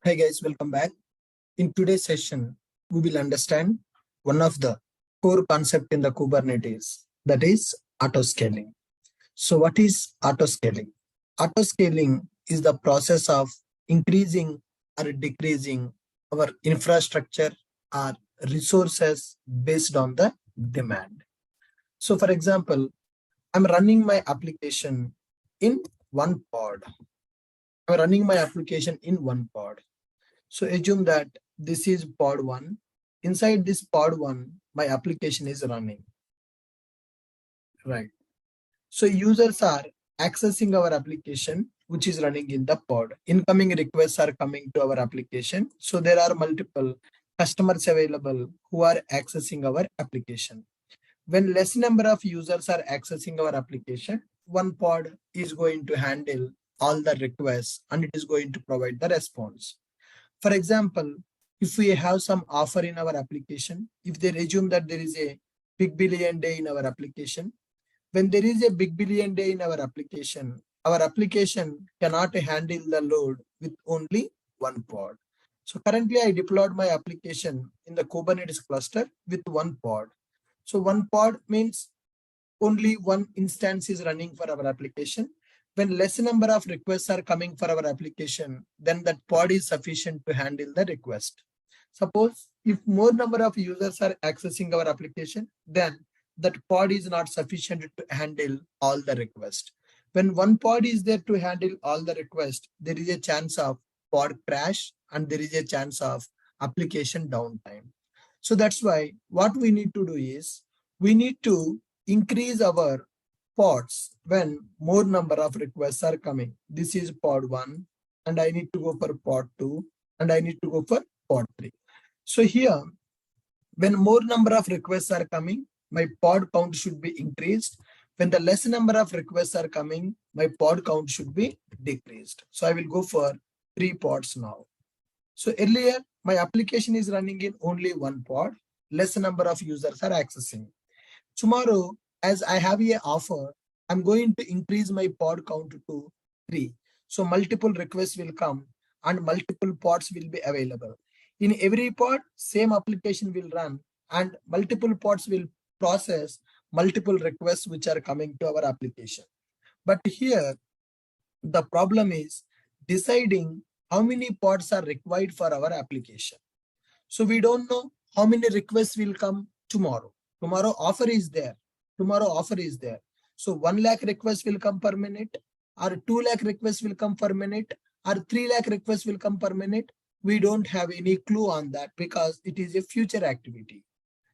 Hi guys, welcome back. In today's session, we will understand one of the core concept in the Kubernetes, that is autoscaling. So what is autoscaling? Autoscaling is the process of increasing or decreasing our infrastructure or resources based on the demand. So for example, I'm running my application in one pod. I'm running my application in one pod. So assume that this is pod 1. Inside this pod 1, my application is running. Right. So users are accessing our application, which is running in the pod. Incoming requests are coming to our application. So there are multiple customers available who are accessing our application. When less number of users are accessing our application, one pod is going to handle all the requests and it is going to provide the response. For example, if we have some offer in our application, if they assume that there is a big billion day in our application, when there is a big billion day in our application cannot handle the load with only one pod. So currently I deployed my application in the Kubernetes cluster with one pod. So one pod means only one instance is running for our application. When less number of requests are coming for our application, then that pod is sufficient to handle the request. Suppose if more number of users are accessing our application, then that pod is not sufficient to handle all the requests. When one pod is there to handle all the requests, there is a chance of pod crash and there is a chance of application downtime. So that's why what we need to do is we need to increase our pods when more number of requests are coming. This is pod 1 and I need to go for pod 2 and I need to go for pod 3. So here, when more number of requests are coming, my pod count should be increased. When the less number of requests are coming, my pod count should be decreased. So I will go for 3 pods now. So earlier, my application is running in only one pod, less number of users are accessing. Tomorrow, as I have an offer, I'm going to increase my pod count to 3. So multiple requests will come and multiple pods will be available. In every pod, same application will run and multiple pods will process multiple requests which are coming to our application. But here, the problem is deciding how many pods are required for our application. So we don't know how many requests will come tomorrow. Tomorrow offer is there. So 1 lakh requests will come per minute, or 2 lakh requests will come per minute, or 3 lakh requests will come per minute. We don't have any clue on that because it is a future activity.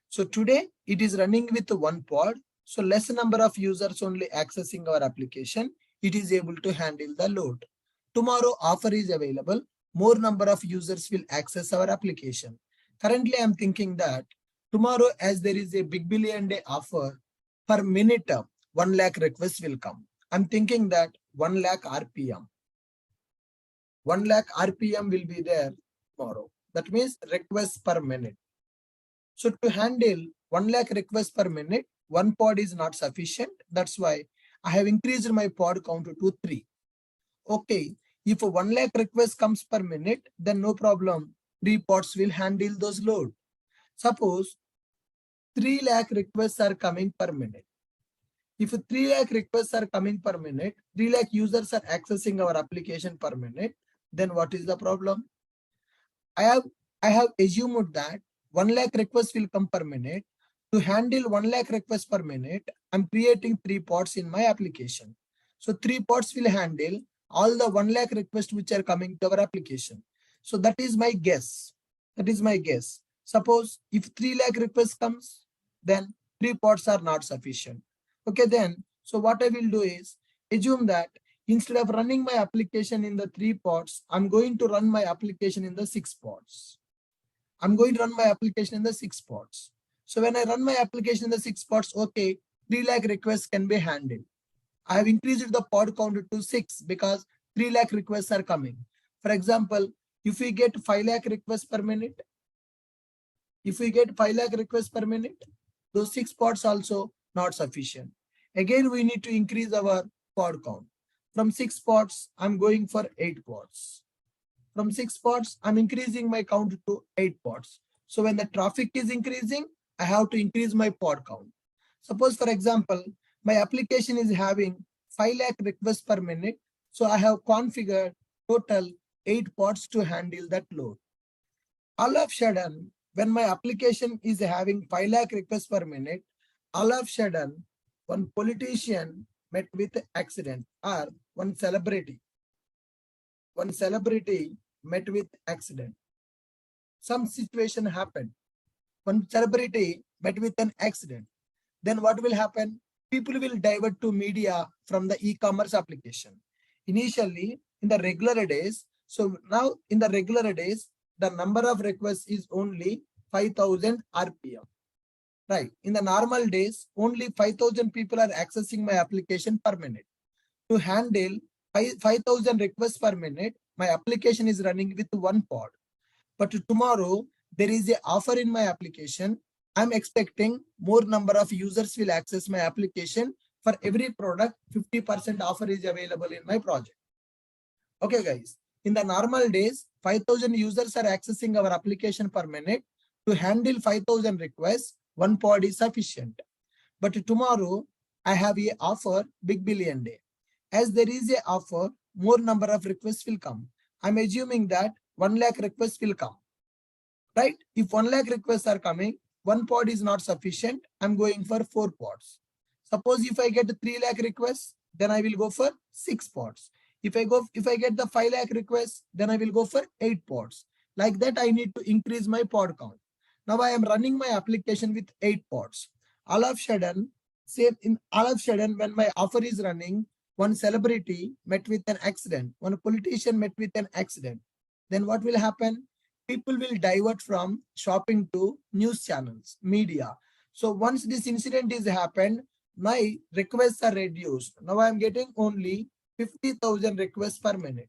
So today it is running with one pod. So less number of users only accessing our application, it is able to handle the load. Tomorrow offer is available. More number of users will access our application. Currently, I'm thinking that tomorrow, as there is a big billion day offer, per minute, 1 lakh requests will come. I'm thinking that 1 lakh RPM. 1 lakh RPM will be there tomorrow. That means requests per minute. So to handle 1 lakh requests per minute, one pod is not sufficient. That's why I have increased my pod count to 3. Okay, if 1 lakh requests comes per minute, then no problem. 3 pods will handle those load. Suppose 3 lakh requests are coming per minute. If 3 lakh requests are coming per minute, 3 lakh users are accessing our application per minute, then what is the problem? I have assumed that 1 lakh requests will come per minute. To handle 1 lakh requests per minute, I'm creating 3 pods in my application. So 3 pods will handle all the 1 lakh requests which are coming to our application. So that is my guess. Suppose if 3 lakh requests comes, then 3 pods are not sufficient. Okay, then, so what I will do is assume that instead of running my application in the 3 pods, I'm going to run my application in the 6 pods. So when I run my application in the 6 pods, okay, 3 lakh requests can be handled. I have increased the pod count to 6 because 3 lakh requests are coming. For example, if we get 5 lakh requests per minute, those 6 pods also not sufficient. Again, we need to increase our pod count. From 6 pods, I'm going for 8 pods. From 6 pods, I'm increasing my count to 8 pods. So when the traffic is increasing, I have to increase my pod count. Suppose, for example, my application is having 5 lakh requests per minute. So I have configured total 8 pods to handle that load. All of a sudden, when my application is having 5 lakh requests per minute, all of a sudden, one politician met with accident, or one celebrity met with accident. Some situation happened. One celebrity met with an accident. Then what will happen? People will divert to media from the e-commerce application. Initially, in the regular days, so now in the regular days, the number of requests is only 5,000 RPM. Right. In the normal days, only 5,000 people are accessing my application per minute. To handle 5,000 requests per minute, my application is running with 1 pod. But tomorrow, there is an offer in my application. I'm expecting more number of users will access my application. For every product, 50% offer is available in my project. Okay, guys. In the normal days, 5,000 users are accessing our application per minute. To handle 5,000 requests, 1 pod is sufficient. But tomorrow, I have a offer, Big Billion Day. As there is a offer, more number of requests will come. I'm assuming that 1 lakh requests will come. Right? If 1 lakh requests are coming, 1 pod is not sufficient. I'm going for 4 pods. Suppose if I get 3 lakh requests, then I will go for 6 pods. If I get the 5 lakh requests, then I will go for 8 pods. Like that, I need to increase my pod count. Now I am running my application with 8 pods. All of a sudden, when my offer is running, one celebrity met with an accident, one politician met with an accident. Then what will happen? People will divert from shopping to news channels, media. So once this incident is happened, my requests are reduced. Now I am getting only 50,000 requests per minute.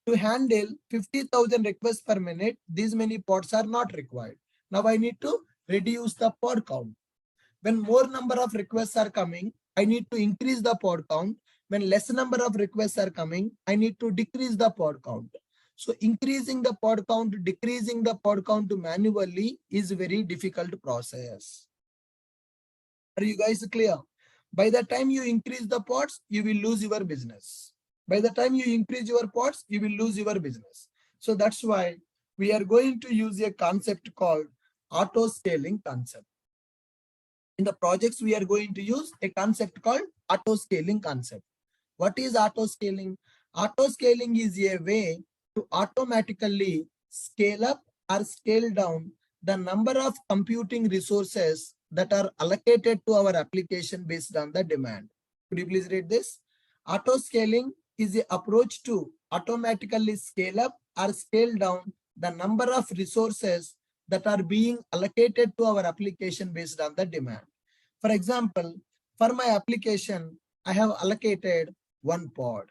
To handle 50,000 requests per minute, these many pods are not required. Now I need to reduce the pod count. When more number of requests are coming, I need to increase the pod count. When less number of requests are coming, I need to decrease the pod count. So increasing the pod count, decreasing the pod count manually is a very difficult process. Are you guys clear? By the time you increase the pods, you will lose your business. By the time you increase your pods, you will lose your business. So that's why we are going to use a concept called auto scaling concept. In the projects, we are going to use a concept called auto scaling concept. What is auto scaling? Auto scaling is a way to automatically scale up or scale down the number of computing resources that are allocated to our application based on the demand. Could you please read this? Auto scaling is the approach to automatically scale up or scale down the number of resources that are being allocated to our application based on the demand. For example, for my application, I have allocated 1 pod.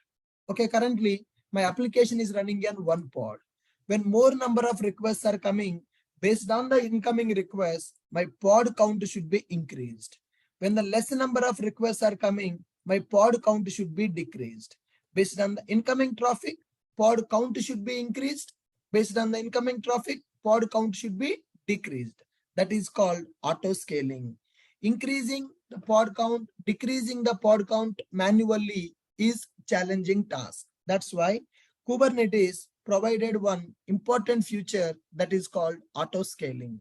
Okay, currently my application is running on 1 pod. When more number of requests are coming, based on the incoming requests, my pod count should be increased. When the less number of requests are coming, my pod count should be decreased. Based on the incoming traffic, pod count should be increased. Based on the incoming traffic, pod count should be decreased. That is called auto scaling. Increasing the pod count, decreasing the pod count manually is challenging task. That's why Kubernetes provided one important feature that is called auto scaling.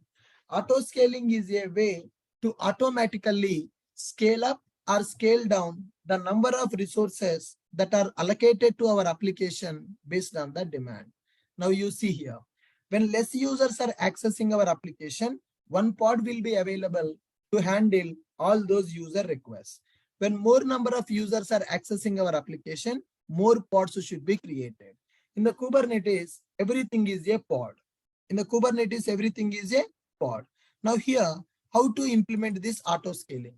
Auto scaling is a way to automatically scale up or scale down the number of resources that are allocated to our application based on the demand. Now you see here, when less users are accessing our application, 1 pod will be available to handle all those user requests. When more number of users are accessing our application, more pods should be created. In the Kubernetes, everything is a pod. In the Kubernetes, everything is a pod. Now here, how to implement this auto scaling?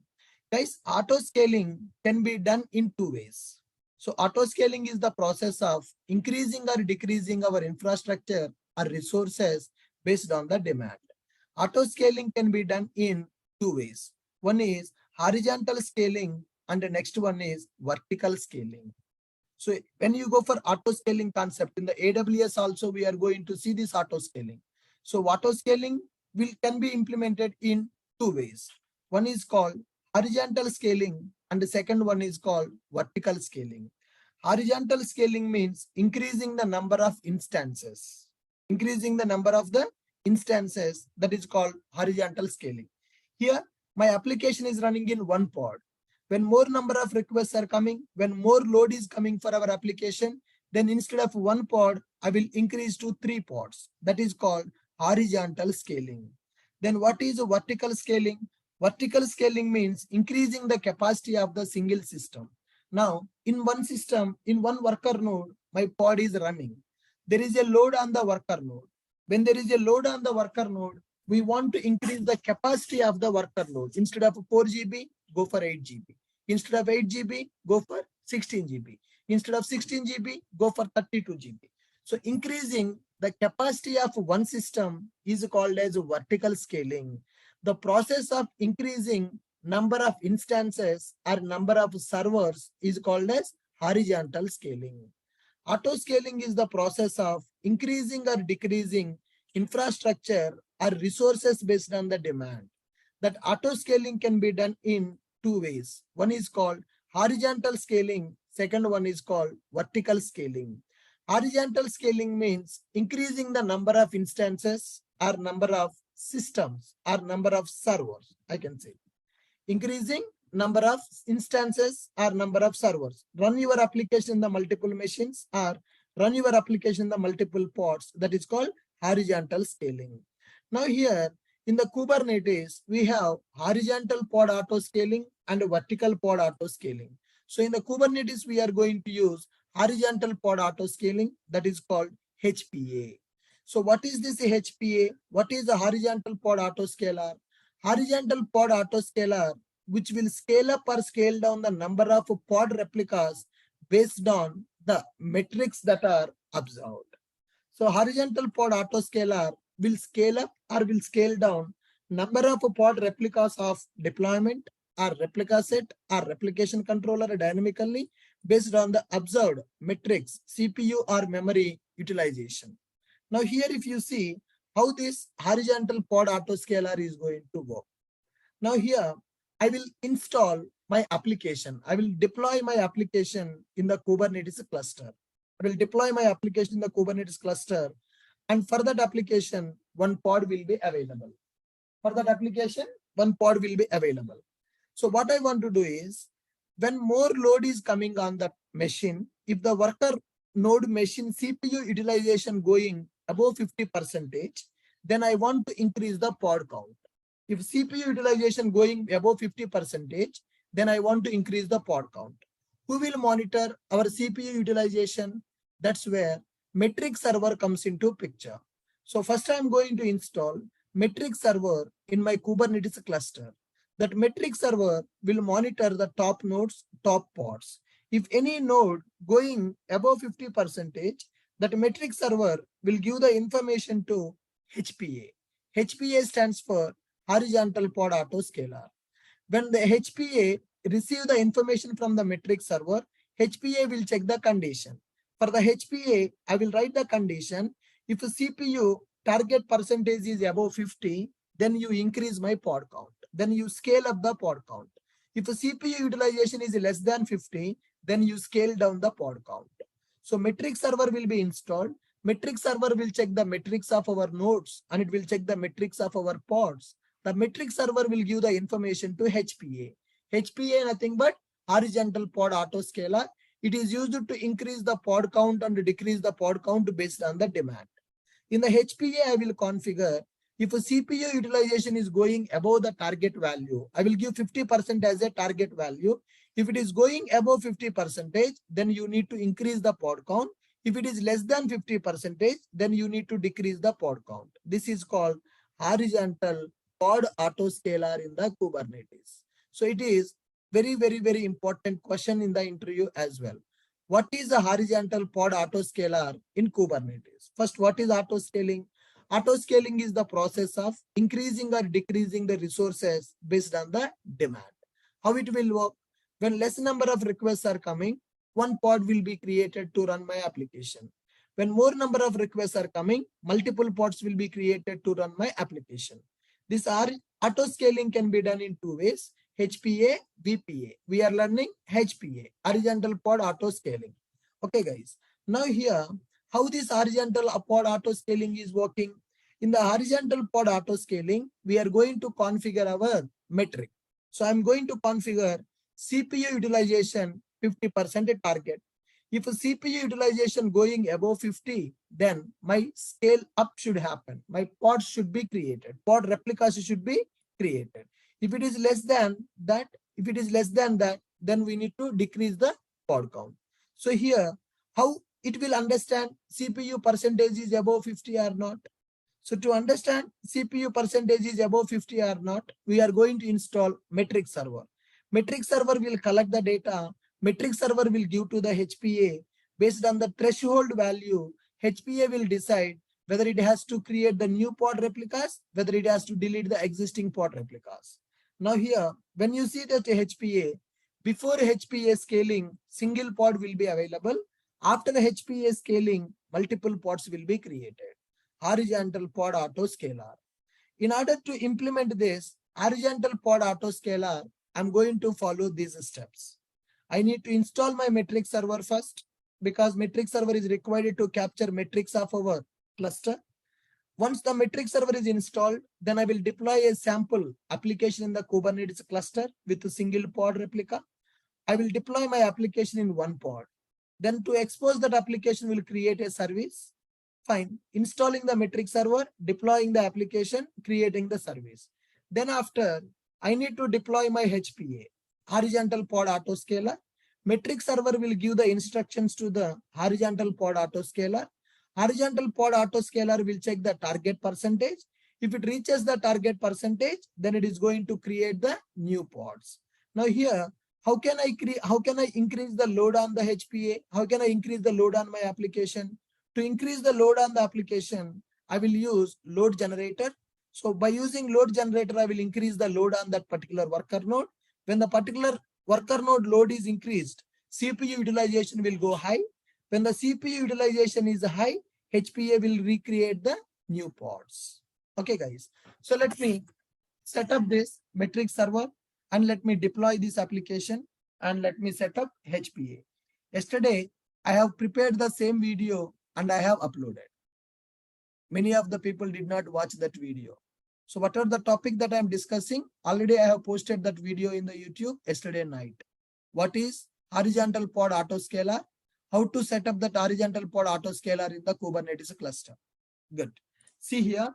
Guys, auto scaling can be done in 2 ways. So auto scaling is the process of increasing or decreasing our infrastructure or resources based on the demand. Auto scaling can be done in 2 ways. One is horizontal scaling and the next one is vertical scaling. So when you go for auto scaling concept in the AWS also, we are going to see this auto scaling. So auto scaling can be implemented in two ways. One is called horizontal scaling and the second one is called vertical scaling. Horizontal scaling means increasing the number of instances. Increasing the number of the instances, that is called horizontal scaling. Here, my application is running in one pod. When more number of requests are coming, when more load is coming for our application, then instead of one pod, I will increase to 3 pods. That is called horizontal scaling. Then what is vertical scaling? Vertical scaling means increasing the capacity of the single system. Now, in one system, in one worker node, my pod is running. There is a load on the worker node. When there is a load on the worker node, we want to increase the capacity of the worker node. Instead of 4 GB, go for 8 GB. Instead of 8 GB, go for 16 GB. Instead of 16 GB, go for 32 GB. So increasing the capacity of one system is called as vertical scaling. The process of increasing number of instances or number of servers is called as horizontal scaling. Auto scaling is the process of increasing or decreasing infrastructure or resources based on the demand. That auto scaling can be done in two ways. One is called horizontal scaling. Second one is called vertical scaling. Horizontal scaling means increasing the number of instances or number of systems or number of servers, I can say. Increasing number of instances or number of servers. Run your application in the multiple machines or run your application in the multiple pods. That is called horizontal scaling. Now here in the Kubernetes, we have horizontal pod auto scaling and vertical pod auto scaling. So in the Kubernetes, we are going to use horizontal pod auto scaling, that is called HPA. So what is this HPA? What is the horizontal pod auto scaler? Horizontal pod autoscaler, which will scale up or scale down the number of pod replicas based on the metrics that are observed. So horizontal pod autoscaler will scale up or will scale down number of pod replicas of deployment or replica set or replication controller dynamically based on the observed metrics, CPU or memory utilization. Now here if you see how this horizontal pod autoscaler is going to work. Now here I will install my application. I will deploy my application in the Kubernetes cluster. I will deploy my application in the Kubernetes cluster, and for that application, one pod will be available. For that application, one pod will be available. So what I want to do is, when more load is coming on the machine, if the worker node machine CPU utilization going above 50%, then I want to increase the pod count. If CPU utilization going above 50%, then I want to increase the pod count. Who will monitor our CPU utilization? That's where metric server comes into picture. So first I'm going to install metric server in my Kubernetes cluster. That metric server will monitor the top nodes, top pods. If any node going above 50%, that metric server will give the information to HPA. HPA stands for horizontal pod autoscaler. When the HPA receive the information from the metric server, HPA will check the condition. For the HPA, I will write the condition. If a CPU target percentage is above 50, then you increase my pod count. Then you scale up the pod count. If a CPU utilization is less than 50, then you scale down the pod count. So metric server will be installed. Metric server will check the metrics of our nodes and it will check the metrics of our pods. The metric server will give the information to HPA. HPA nothing but horizontal pod autoscaler. It is used to increase the pod count and decrease the pod count based on the demand. In the HPA, I will configure if a CPU utilization is going above the target value, I will give 50% as a target value. If it is going above 50%, then you need to increase the pod count. If it is less than 50%, then you need to decrease the pod count. This is called horizontal pod autoscaler in the Kubernetes. So it is very important question in the interview as well. What is the horizontal pod autoscaler in Kubernetes? First, what is autoscaling? Autoscaling is the process of increasing or decreasing the resources based on the demand. How it will work? When less number of requests are coming, one pod will be created to run my application. When more number of requests are coming, multiple pods will be created to run my application. This auto scaling can be done in two ways, HPA, VPA. We are learning HPA, horizontal pod auto scaling. Okay, guys. Now here, how this horizontal pod auto scaling is working. In the horizontal pod auto scaling, we are going to configure our metric. So I'm going to configure CPU utilization 50% target. If CPU utilization going above 50, then my scale up should happen. My pods should be created. Pod replicas should be created. If it is less than that, then we need to decrease the pod count. So here, how it will understand CPU percentage is above 50 or not. So to understand CPU percentage is above 50 or not, we are going to install metric server. Metric server will collect the data. Metric server will give to the HPA. Based on the threshold value, HPA will decide whether it has to create the new pod replicas, whether it has to delete the existing pod replicas. Now here, when you see that HPA, before HPA scaling, single pod will be available. After the HPA scaling, multiple pods will be created. Horizontal pod auto scaler. In order to implement this horizontal pod auto scaler, I'm going to follow these steps. I need to install my metric server first because metric server is required to capture metrics of our cluster. Once the metric server is installed, then I will deploy a sample application in the Kubernetes cluster with a single pod replica. I will deploy my application in one pod. Then to expose that application will create a service. Fine. Installing the metric server, deploying the application, creating the service. Then after, I need to deploy my HPA, horizontal pod autoscaler. Metric server will give the instructions to the horizontal pod autoscaler. Horizontal pod autoscaler will check the target percentage. If it reaches the target percentage, then it is going to create the new pods. Now here, how can I increase the load on the HPA? How can I increase the load on my application? To increase the load on the application, I will use load generator. So by using load generator, I will increase the load on that particular worker node. When the particular worker node load is increased, CPU utilization will go high. When the CPU utilization is high, HPA will recreate the new pods. Okay, guys. So let me set up this metric server and let me deploy this application and let me set up HPA. Yesterday, I have prepared the same video and I have uploaded. Many of the people did not watch that video. So whatever the topic that I am discussing, already I have posted that video in the YouTube yesterday night. What is horizontal pod autoscaler? How to set up that horizontal pod autoscaler in the Kubernetes cluster. Good. See here,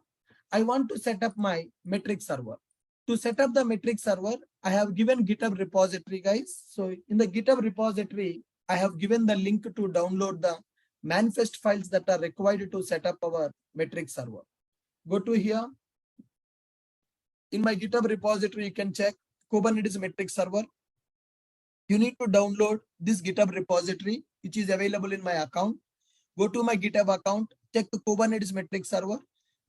I want to set up my metric server. To set up the metric server, I have given GitHub repository, guys. So in the GitHub repository, I have given the link to download the manifest files that are required to set up our metric server. Go to here. In my GitHub repository, you can check Kubernetes metric server. You need to download this GitHub repository, which is available in my account. Go to my GitHub account, check the Kubernetes metric server.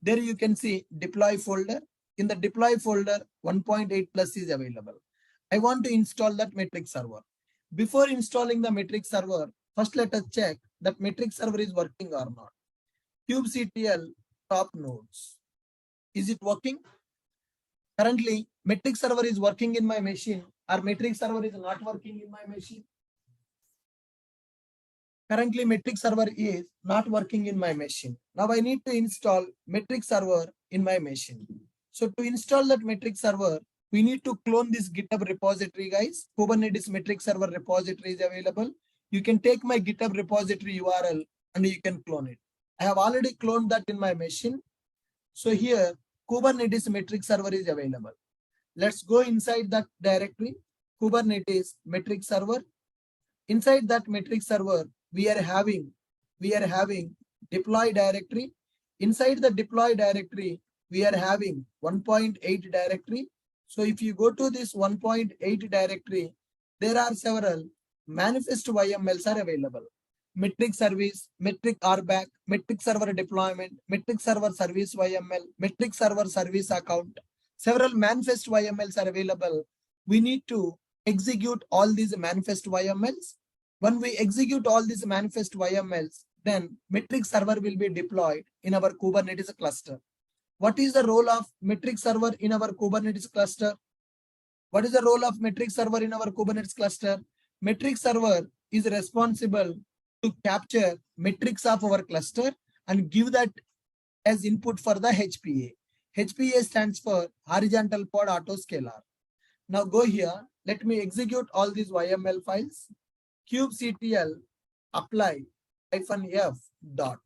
There you can see deploy folder. In the deploy folder, 1.8 plus is available. I want to install that metric server. Before installing the metric server, first let us check that metric server is working or not. kubectl top nodes. Is it working? Currently, metric server is working in my machine or metric server is not working in my machine. Currently, metric server is not working in my machine. Now I need to install metric server in my machine. So to install that metric server, we need to clone this GitHub repository, guys. Kubernetes metric server repository is available. You can take my GitHub repository URL and you can clone it. I have already cloned that in my machine. So here, Kubernetes metric server is available. Let's go inside that directory, Kubernetes metric server. Inside that metric server, we are having deploy directory. Inside the deploy directory, we are having 1.8 directory. So if you go to this 1.8 directory, there are several manifest YMLs are available. Metric service, metric RBAC, metric server deployment, metric server service YML, metric server service account. Several manifest YMLs are available. We need to execute all these manifest YMLs. When we execute all these manifest YMLs, then metric server will be deployed in our Kubernetes cluster. What is the role of metric server in our Kubernetes cluster? What is the role of metric server in our Kubernetes cluster? Metric server is responsible to capture metrics of our cluster and give that as input for the HPA. HPA stands for horizontal pod autoscaler. Now go here. Let me execute all these YML files. kubectl apply -f dot.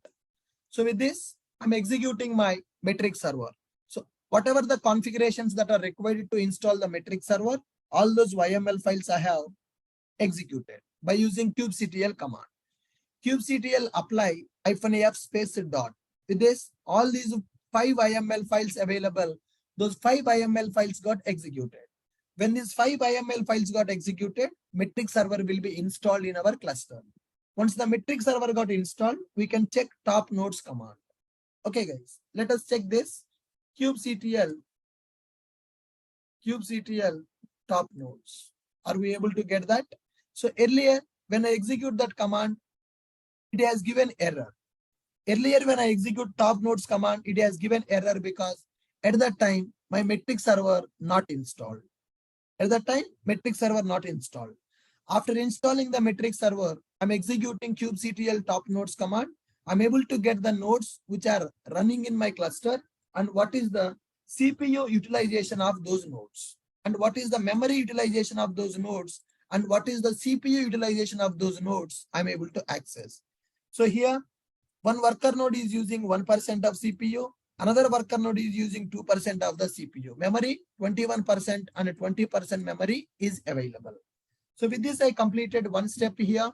So with this, I'm executing my metric server. So whatever the configurations that are required to install the metric server, all those YML files I have executed by using kubectl command. kubectl apply -f space dot. With this, all these 5 YML files available, those 5 YML files got executed. When these 5 YML files got executed, metric server will be installed in our cluster. Once the metric server got installed, we can check top nodes command. Okay, guys, let us check this. kubectl top nodes. Are we able to get that? So earlier, when I execute that command, it has given error. Earlier, when I execute top nodes command, it has given error because at that time, my metric server not installed. At that time, metric server not installed. After installing the metric server, I'm executing kubectl top nodes command. I'm able to get the nodes which are running in my cluster and what is the CPU utilization of those nodes and what is the memory utilization of those nodes and what is the CPU utilization of those nodes I'm able to access. So here, one worker node is using 1% of CPU. Another worker node is using 2% of the CPU. Memory, 21% and 20% memory is available. So with this, I completed one step here.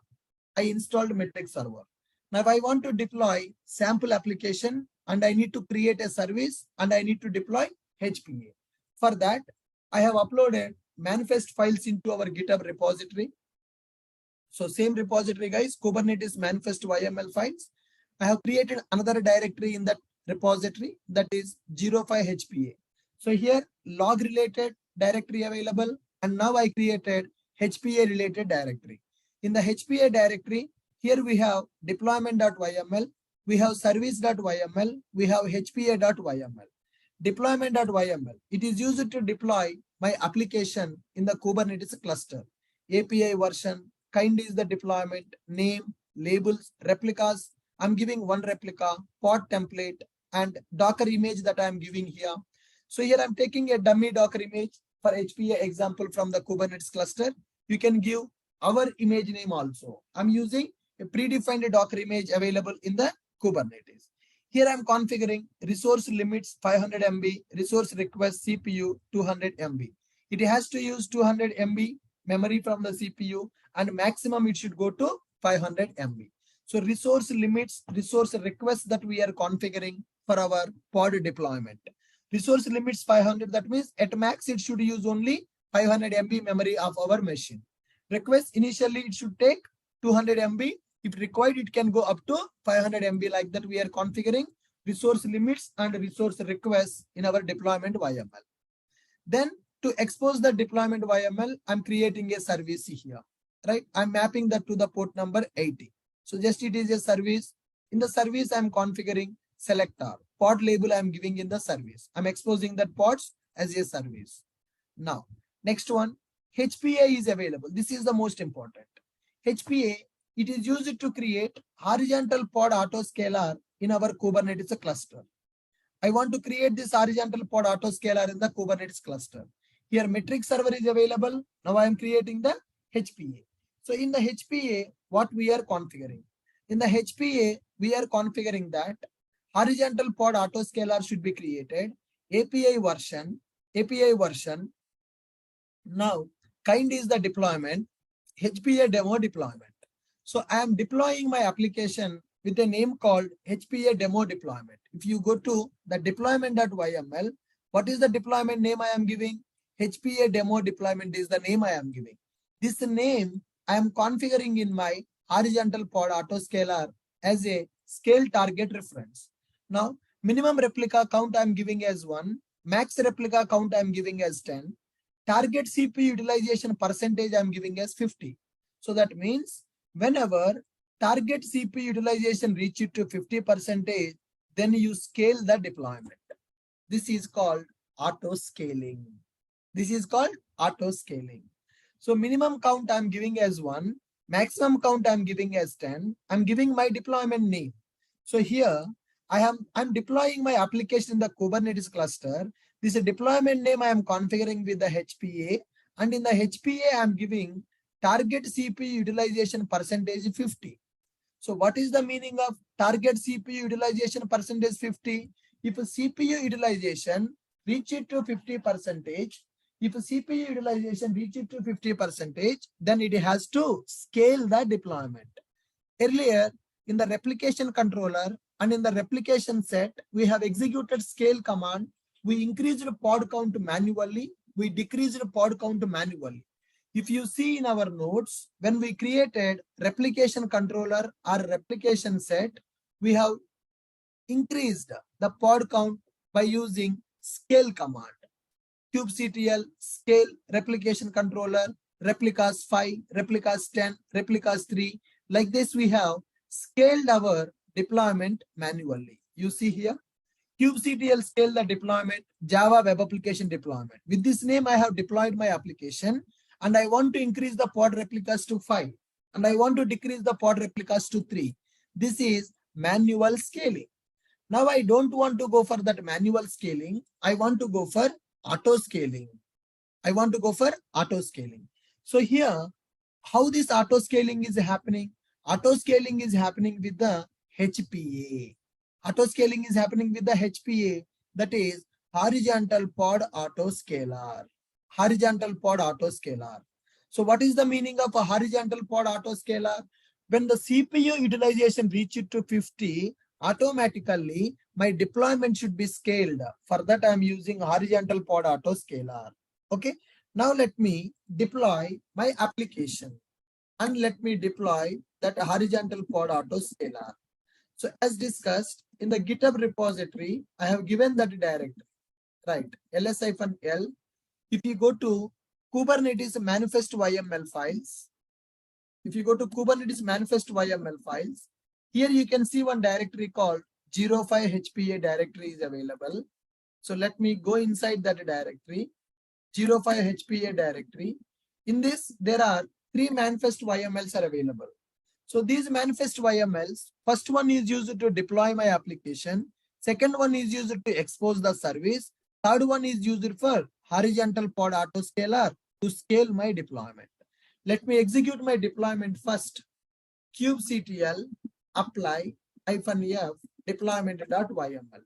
I installed metric server. Now, if I want to deploy sample application and I need to create a service and I need to deploy HPA. For that, I have uploaded manifest files into our GitHub repository. So same repository, guys, Kubernetes manifest YML files. I have created another directory in that repository that is 05HPA. So here log related directory available and now I created HPA related directory. In the HPA directory, here we have deployment.yml, we have service.yml, we have hpa.yml. Deployment.yml, it is used to deploy my application in the Kubernetes cluster. API version, kind is the deployment, name, labels, replicas. I'm giving one replica, pod template, and Docker image that I'm giving here. So here I'm taking a dummy Docker image for HPA example from the Kubernetes cluster. You can give our image name also. I'm using a predefined Docker image available in the Kubernetes. Here I'm configuring resource limits 500 MB, resource request CPU 200 MB. It has to use 200 MB memory from the CPU and maximum it should go to 500 MB. So resource limits, resource requests that we are configuring for our pod deployment. Resource limits 500, that means at max it should use only 500 MB memory of our machine. Request initially it should take 200 MB. If required, it can go up to 500 MB like that. We are configuring resource limits and resource requests in our deployment YML. Then to expose the deployment YML, I'm creating a service here, right? I'm mapping that to the port number 80. So just it is a service. In the service, I'm configuring selector. Pod label I'm giving in the service. I'm exposing that pods as a service. Now, next one, HPA is available. This is the most important. HPA, it is used to create horizontal pod autoscaler in our Kubernetes cluster. I want to create this horizontal pod autoscaler in the Kubernetes cluster. Here metric server is available. Now I am creating the HPA. So in the HPA, what we are configuring? In the HPA, we are configuring that horizontal pod autoscaler should be created. API version. Now, kind is the deployment. HPA demo deployment. So I am deploying my application with a name called HPA demo deployment. If you go to the deployment.yml, what is the deployment name I am giving? HPA demo deployment is the name I am giving. This name I am configuring in my horizontal pod autoscaler as a scale target reference. Now, minimum replica count I am giving as 1, max replica count I am giving as 10, target CPU utilization percentage I am giving as 50. So that means Whenever target CPU utilization reaches to 50%, then you scale the deployment. This is called auto scaling. This is called auto scaling. So minimum count I'm giving as 1, maximum count I'm giving as 10. I'm giving my deployment name. So here I'm deploying my application in the Kubernetes cluster. This deployment name I am configuring with the HPA, and in the HPA I'm giving target CPU utilization percentage 50. So what is the meaning of target CPU utilization percentage 50? If CPU utilization reaches to 50%, if CPU utilization reaches to 50%, then it has to scale the deployment. Earlier, in the replication controller and in the replication set, we have executed scale command. We increased pod count manually. We decreased pod count manually. If you see in our notes, when we created replication controller or replication set, we have increased the pod count by using scale command. kubectl scale replication controller, replicas 5, replicas 10, replicas 3. Like this, we have scaled our deployment manually. You see here, kubectl scale the deployment, Java web application deployment. With this name, I have deployed my application, and I want to increase the pod replicas to 5, and I want to decrease the pod replicas to 3. This is manual scaling. Now I don't want to go for that manual scaling. I want to go for auto scaling. I want to go for auto scaling. So here, how this auto scaling is happening? Auto scaling is happening with the HPA. Auto scaling is happening with the HPA, that is horizontal pod auto scaler. Horizontal pod auto scaler. So what is the meaning of a horizontal pod auto scaler? When the CPU utilization reaches to 50, automatically my deployment should be scaled. For that, I'm using horizontal pod auto scaler. Okay. Now let me deploy my application, and let me deploy that horizontal pod auto scaler. So as discussed in the GitHub repository, I have given that directory, right? ls-l. If you go to Kubernetes manifest YML files, if you go to Kubernetes manifest YML files, here you can see one directory called 05 HPA directory is available. So let me go inside that directory, 05 HPA directory. In this, there are 3 manifest YMLs are available. So these manifest YMLs, first one is used to deploy my application. Second one is used to expose the service. Third one is used for horizontal pod auto scaler to scale my deployment. Let me execute my deployment first. kubectl apply -f deployment.yml.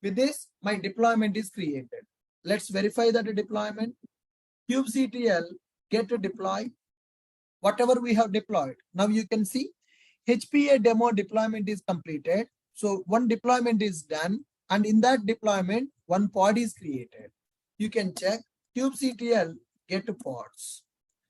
With this, my deployment is created. Let's verify that deployment. kubectl get to deploy whatever we have deployed. Now you can see HPA demo deployment is completed. So one deployment is done, and in that deployment, one pod is created. You can check kubectl get pods.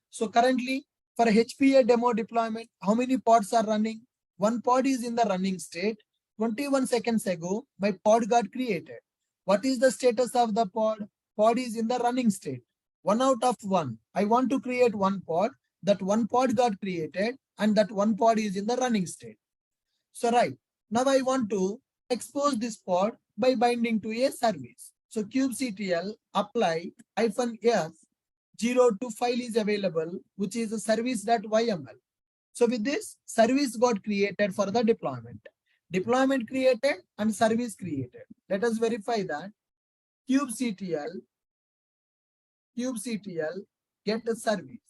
So currently for HPA demo deployment, how many pods are running? One pod is in the running state. 21 seconds ago, my pod got created. What is the status of the pod? Pod is in the running state. 1 out of 1. I want to create one pod. That one pod got created, and that one pod is in the running state. So right, now I want to expose this pod by binding to a service. So kubectl apply -f 02 file is available, which is a service.yml. So with this, service got created for the deployment. Deployment created and service created. Let us verify that. kubectl get a service.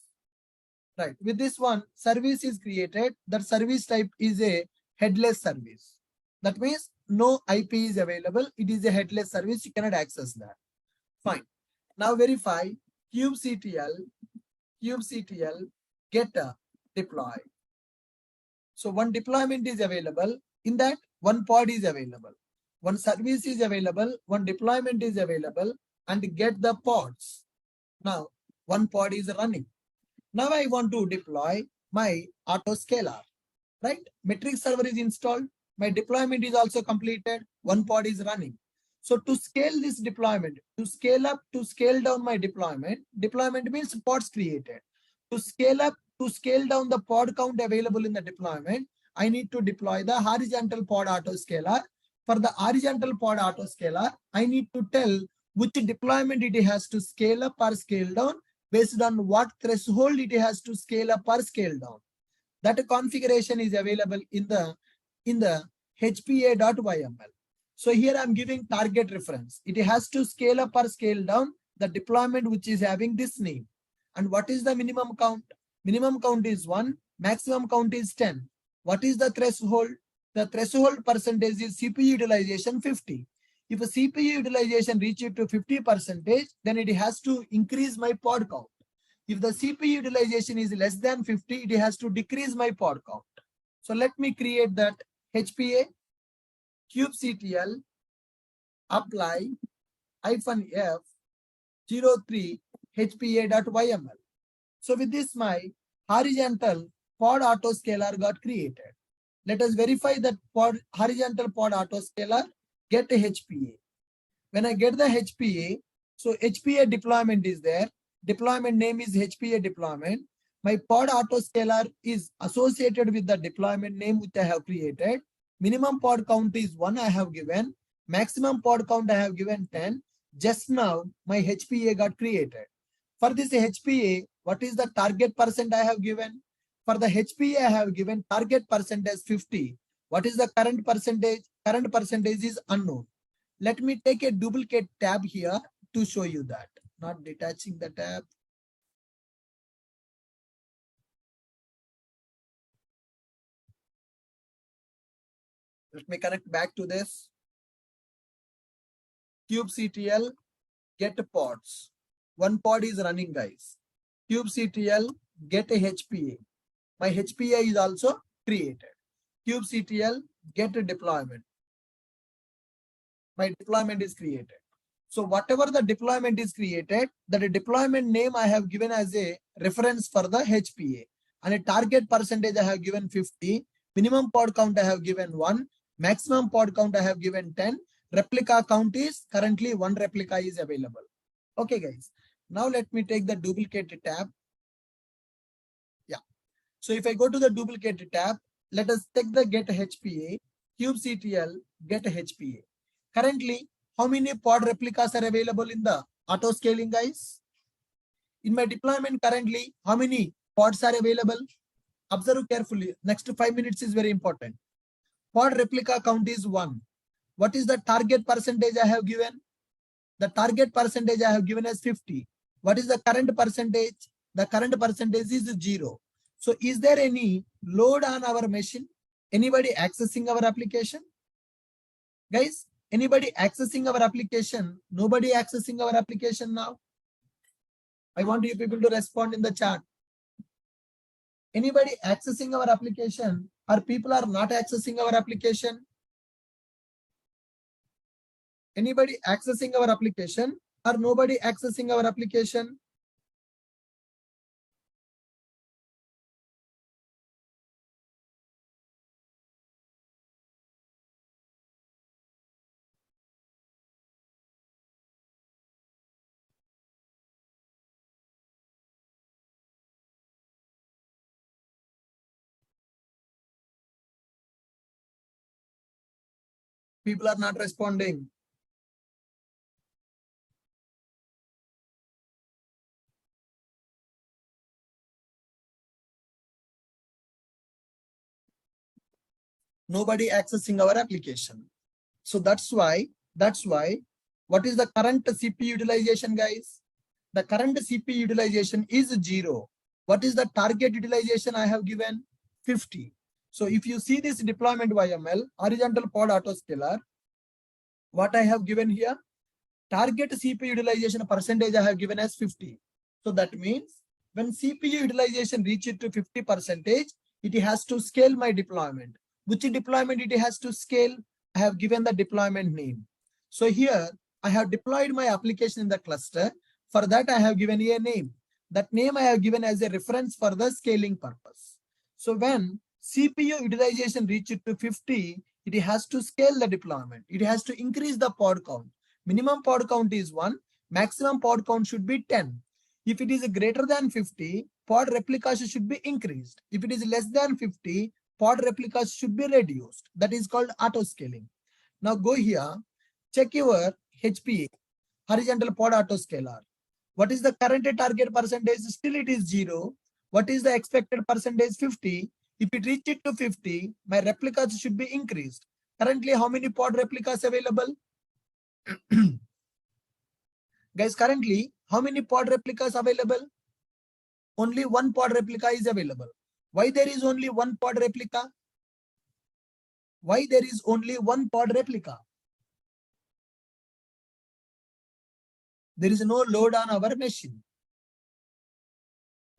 Right. With this one, service is created. That service type is a headless service. That means no IP is available. It is a headless service. You cannot access that. Fine. Now verify kubectl get a deploy. So one deployment is available. In that, one pod is available. One service is available. One deployment is available. And get the pods. Now, one pod is running. Now I want to deploy my auto scaler, right? Metric server is installed. My deployment is also completed. One pod is running. So to scale this deployment, to scale up, to scale down my deployment means pods created. To scale up, to scale down the pod count available in the deployment, I need to deploy the horizontal pod autoscaler. For the horizontal pod autoscaler, I need to tell which deployment it has to scale up or scale down based on what threshold it has to scale up or scale down. That configuration is available in the HPA.yml. So here I'm giving target reference. It has to scale up or scale down the deployment which is having this name. And what is the minimum count? Minimum count is 1, maximum count is 10. What is the threshold? The threshold percentage is CPU utilization 50. If a CPU utilization reaches to 50%, then it has to increase my pod count. If the CPU utilization is less than 50, it has to decrease my pod count. So let me create that HPA kubectl apply -f 03 HPA.yml. So with this, my horizontal pod autoscaler got created. Let us verify that horizontal pod autoscaler get a HPA. When I get the HPA, so HPA deployment is there. Deployment name is HPA deployment. My pod autoscaler is associated with the deployment name which I have created. Minimum pod count is 1 I have given. Maximum pod count I have given 10. Just now my HPA got created. For this HPA, what is the target percent I have given? For the HPA I have given target percent as 50. What is the current percentage? Current percentage is unknown. Let me take a duplicate tab here to show you that. Not detaching the tab. Let me connect back to this. kubectl get pods. One pod is running, guys. kubectl get a HPA. My HPA is also created. kubectl get a deployment. My deployment is created. So whatever the deployment is created, that deployment name I have given as a reference for the HPA. And a target percentage I have given 50. Minimum pod count I have given 1. Maximum pod count I have given 10. Replica count is currently 1 replica is available. Okay, guys. Now let me take the duplicate tab. Yeah. So if I go to the duplicate tab, let us take the get HPA, kubectl get HPA. Currently, how many pod replicas are available in the auto scaling, guys? In my deployment currently, how many pods are available? Observe carefully. Next 5 minutes is very important. Pod replica count is 1. What is the target percentage I have given? The target percentage I have given as 50. What is the current percentage? The current percentage is 0. So is there any load on our machine? Anybody accessing our application? Guys, anybody accessing our application? Nobody accessing our application now? I want you people to respond in the chat. Anybody accessing our application, or people are not accessing our application? Anybody accessing our application, or nobody accessing our application? People are not responding. Nobody accessing our application. So that's why, what is the current CPU utilization, guys? The current CPU utilization is 0. What is the target utilization I have given? 50. So if you see this deployment YML, horizontal pod autoscaler, what I have given here, target CPU utilization percentage I have given as 50. So that means when CPU utilization reaches to 50%, it has to scale my deployment. Which deployment it has to scale? I have given the deployment name. So here I have deployed my application in the cluster. For that I have given a name. That name I have given as a reference for the scaling purpose. So when CPU utilization reaches to 50, it has to scale the deployment. It has to increase the pod count. Minimum pod count is 1. Maximum pod count should be 10. If it is greater than 50, pod replicas should be increased. If it is less than 50, pod replicas should be reduced. That is called auto scaling. Now go here, check your HPA, horizontal pod autoscaler. What is the current target percentage? Still it is 0. What is the expected percentage? 50. If it reaches to 50, my replicas should be increased. Currently, how many pod replicas available? Guys, currently, how many pod replicas available? Only one pod replica is available. Why there is only one pod replica? Why there is only one pod replica? There is no load on our machine.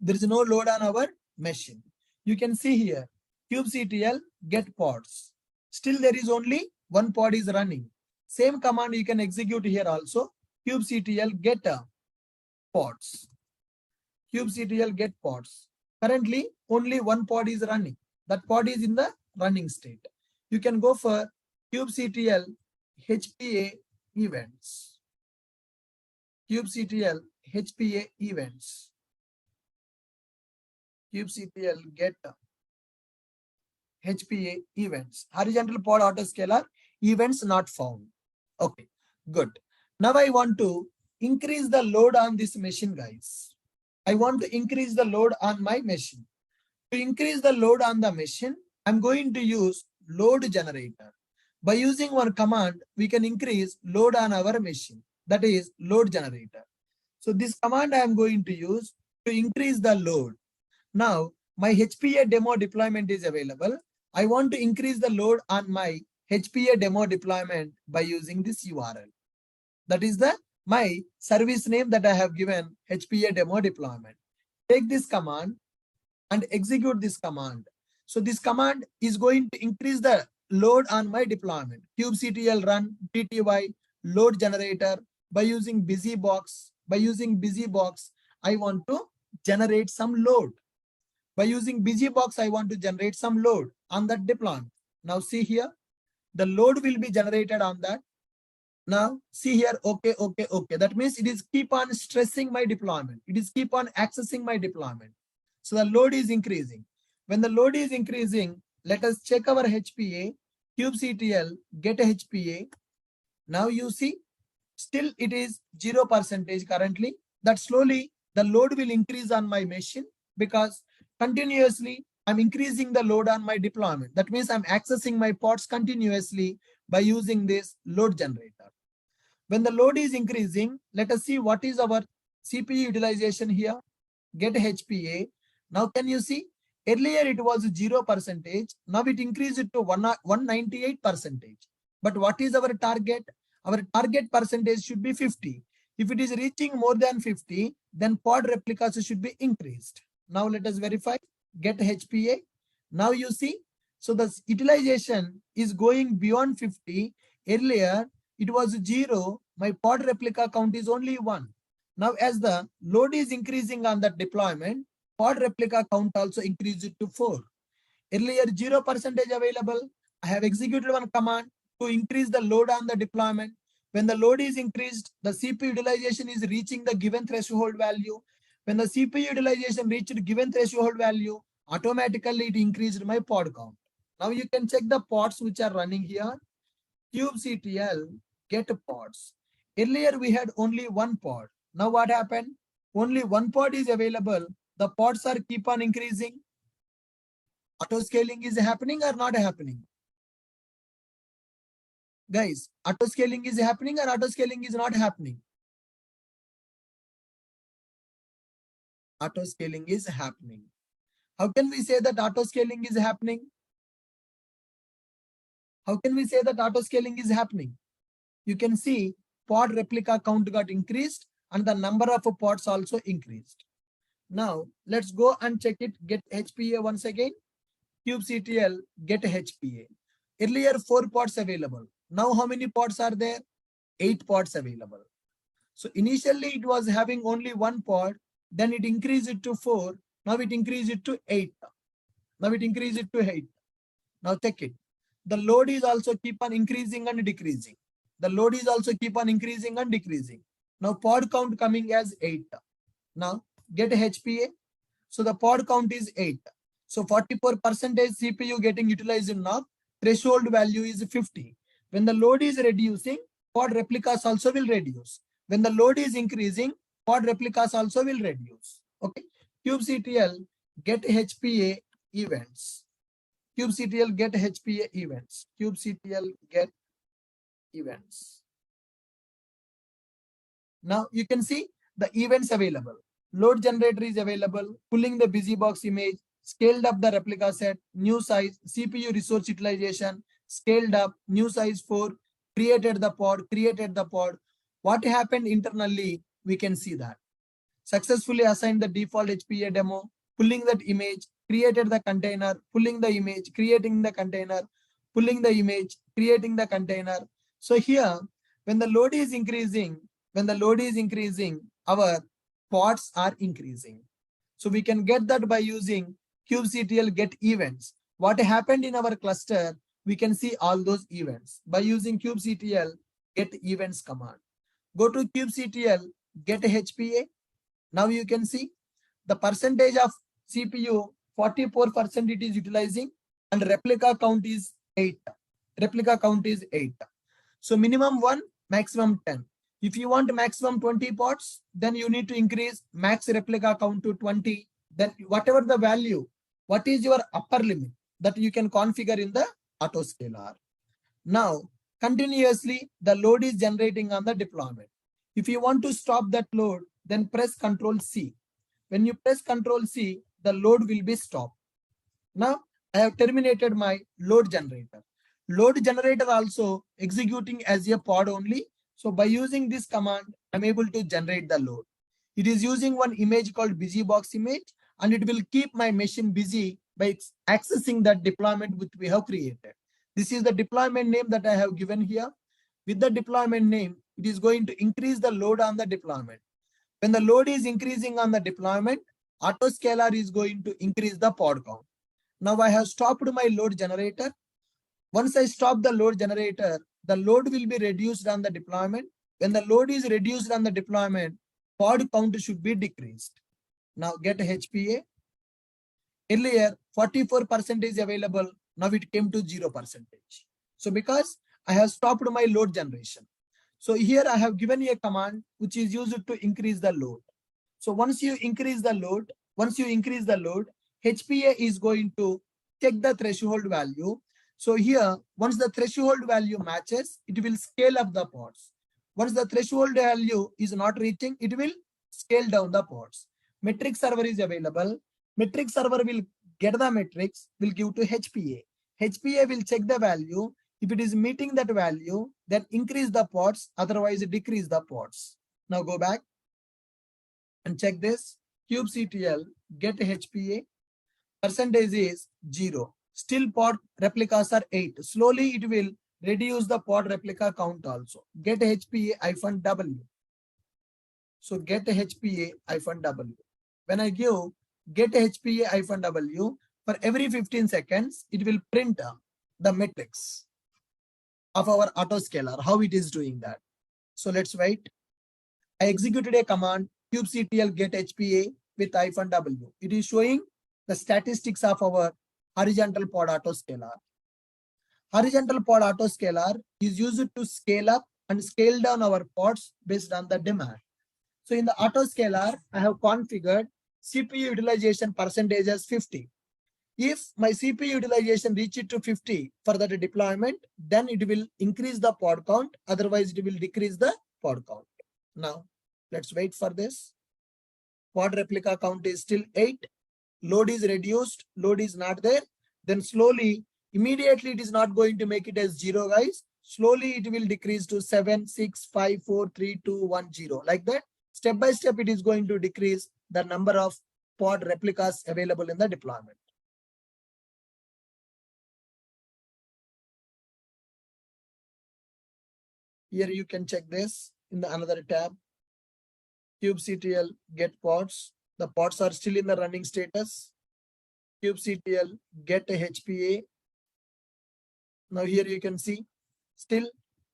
There is no load on our machine. You can see here, kubectl get pods. Still there is only one pod is running. Same command you can execute here also. Kubectl get pods. Kubectl get pods. Currently only one pod is running. That pod is in the running state. You can go for kubectl HPA events. Kubectl HPA events. Kubectl get HPA events. Horizontal pod autoscaler events not found. Okay, good. Now I want to increase the load on this machine, guys. I want to increase the load on my machine. To increase the load on the machine, I'm going to use load generator. By using one command, we can increase load on our machine. That is load generator. So this command I am going to use to increase the load. Now my HPA demo deployment is available. I want to increase the load on my HPA demo deployment by using this URL. That is my service name that I have given, HPA demo deployment. Take this command and execute this command. So this command is going to increase the load on my deployment. kubectl run tty load generator by using busybox. By using busybox, I want to generate some load. By using busybox, I want to generate some load on that deployment. Now see here, the load will be generated on that. Now see here, okay. That means it is keep on stressing my deployment. It is keep on accessing my deployment. So the load is increasing. When the load is increasing, let us check our HPA, kubectl get HPA. Now you see, still it is 0% currently. That slowly the load will increase on my machine because continuously I'm increasing the load on my deployment. That means I'm accessing my pods continuously by using this load generator. When the load is increasing, let us see what is our CPU utilization here. Get HPA. Now can you see? Earlier it was 0%. Now it increased to 198%. But what is our target? Our target percentage should be 50. If it is reaching more than 50, then pod replicas should be increased. Now let us verify. Get HPA. Now you see, so the utilization is going beyond 50. Earlier it was 0. My pod replica count is only 1. Now as the load is increasing on that deployment, pod replica count also increased to 4. Earlier 0% available. I have executed one command to increase the load on the deployment. When the load is increased, the CPU utilization is reaching the given threshold value. When the CPU utilization reached given threshold value, automatically it increased my pod count. Now you can check the pods which are running here. kubectl get pods. Earlier we had only one pod. Now what happened? Only one pod is available. The pods are keep on increasing. Auto scaling is happening or not happening? Guys, auto scaling is happening or auto scaling is not happening? Auto scaling is happening. How can we say that auto scaling is happening? How can we say that auto scaling is happening? You can see pod replica count got increased and the number of pods also increased. Now let's go and check it. Get HPA once again. kubectl get HPA. Earlier 4 pods available. Now how many pods are there? 8 pods available. So initially it was having only 1 pod. Then it increased it to 4. Now it increased it to 8. Now it increased it to 8. Now check it. The load is also keep on increasing and decreasing. The load is also keep on increasing and decreasing. Now pod count coming as 8. Now get HPA. So the pod count is 8. So 44% CPU getting utilized now. Threshold value is 50. When the load is reducing, pod replicas also will reduce. When the load is increasing, pod replicas also will reduce. Okay. kubectl get HPA events. kubectl get HPA events. kubectl get events. Now you can see the events available. Load generator is available, pulling the busy box image, scaled up the replica set, new size, CPU resource utilization, scaled up, new size 4, created the pod. What happened internally, we can see that. Successfully assigned the default HPA demo, pulling that image, created the container, pulling the image, creating the container, pulling the image, creating the container. So here, when the load is increasing, our pods are increasing. So we can get that by using kubectl get events. What happened in our cluster, we can see all those events by using kubectl get events command. Go to kubectl get HPA. Now you can see the percentage of CPU 44% it is utilizing and replica count is 8. So minimum 1, maximum 10. If you want maximum 20 pods, then you need to increase max replica count to 20. Then whatever the value, what is your upper limit that you can configure in the autoscaler. Now, continuously the load is generating on the deployment. If you want to stop that load, then press Ctrl C. When you press Ctrl C, the load will be stopped. Now, I have terminated my load generator. Load generator also executing as a pod only. So by using this command, I'm able to generate the load. It is using one image called busy box image, and it will keep my machine busy by accessing that deployment which we have created. This is the deployment name that I have given here. With the deployment name, it is going to increase the load on the deployment. When the load is increasing on the deployment, autoscaler is going to increase the pod count. Now I have stopped my load generator. Once I stop the load generator, the load will be reduced on the deployment. When the load is reduced on the deployment, pod count should be decreased. Now get HPA. Earlier 44% is available. Now it came to 0%. So because I have stopped my load generation. So here I have given a command which is used to increase the load. So once you increase the load, HPA is going to check the threshold value. So here, once the threshold value matches, it will scale up the pods. Once the threshold value is not reaching, it will scale down the pods. Metric server is available. Metric server will get the metrics, will give to HPA. HPA will check the value. If it is meeting that value, then increase the pods, otherwise decrease the pods. Now go back and check this. kubectl get HPA. Percentage is 0. Still pod replicas are 8. Slowly it will reduce the pod replica count also. Get HPA-W. So get HPA-W. When I give get HPA-W, for every 15 seconds, it will print the metrics of our autoscaler, how it is doing that. So let's wait. I executed a command kubectl get HPA with -W. It is showing the statistics of our horizontal pod autoscaler. Horizontal pod autoscaler is used to scale up and scale down our pods based on the demand. So in the autoscaler, I have configured CPU utilization percentage as 50. If my CPU utilization reaches to 50 for that deployment, then it will increase the pod count. Otherwise, it will decrease the pod count. Now, let's wait for this. Pod replica count is still 8. Load is reduced. Load is not there. Then slowly, immediately it is not going to make it as 0, guys. Slowly it will decrease to 7, 6, 5, 4, 3, 2, 1, 0. Like that. Step by step, it is going to decrease the number of pod replicas available in the deployment. Here you can check this in the another tab. kubectl get pods. The pods are still in the running status. kubectl get HPA. Now here you can see still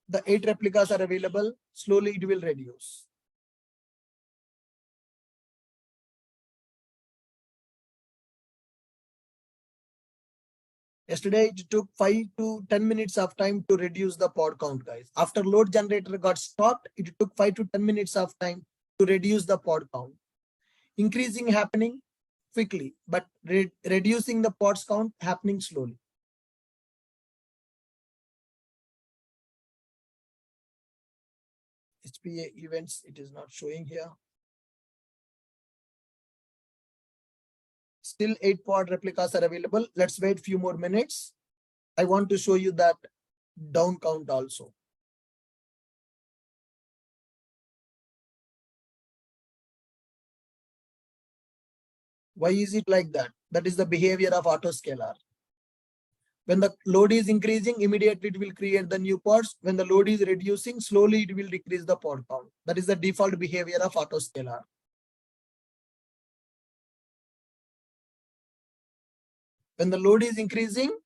the 8 replicas are available. Slowly it will reduce. Yesterday, it took 5 to 10 minutes of time to reduce the pod count, guys. After load generator got stopped, it took 5 to 10 minutes of time to reduce the pod count. Increasing happening quickly, but reducing the pods count happening slowly. HPA events, it is not showing here. Still 8 pod replicas are available. Let's wait few more minutes. I want to show you that down count also. Why is it like that? That is the behavior of autoscaler. When the load is increasing, immediately it will create the new pods. When the load is reducing, slowly it will decrease the pod count. That is the default behavior of autoscaler. When the load is increasing,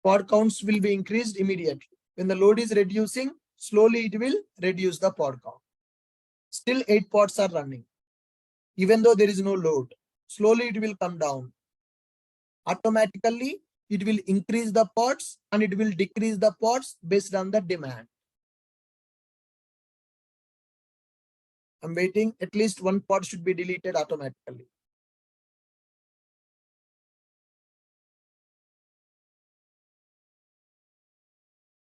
pod counts will be increased immediately. When the load is reducing, slowly it will reduce the pod count. Still 8 pods are running. Even though there is no load, slowly it will come down. Automatically, it will increase the pods and it will decrease the pods based on the demand. I'm waiting. At least one pod should be deleted automatically.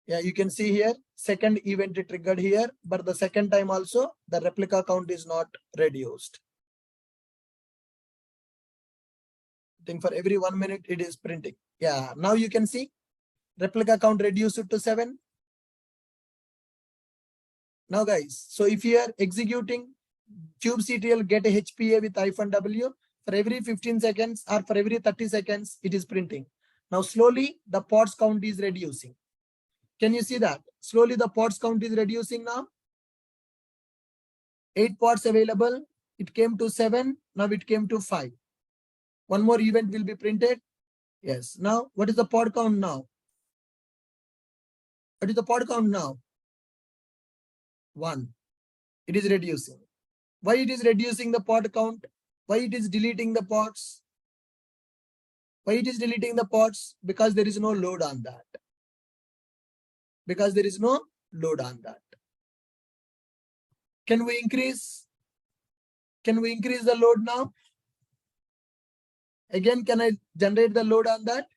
Yeah, you can see here, second event triggered here, but the second time also, the replica count is not reduced. I think for every 1 minute, it is printing. Yeah, now you can see replica count reduced to 7. Now guys, so if you are executing kubectl get a HPA with -w, for every 15 seconds or for every 30 seconds, it is printing. Now slowly the pods count is reducing. Can you see that? Slowly the pods count is reducing now. 8 pods available. It came to 7. Now it came to 5. One more event will be printed. Yes. Now, what is the pod count now? What is the pod count now? 1. It is reducing. Why it is reducing the pod count? Why it is deleting the pods? Why it is deleting the pods? Because there is no load on that. Because there is no load on that. Can we increase? Can we increase the load now? Again, can I generate the load on that?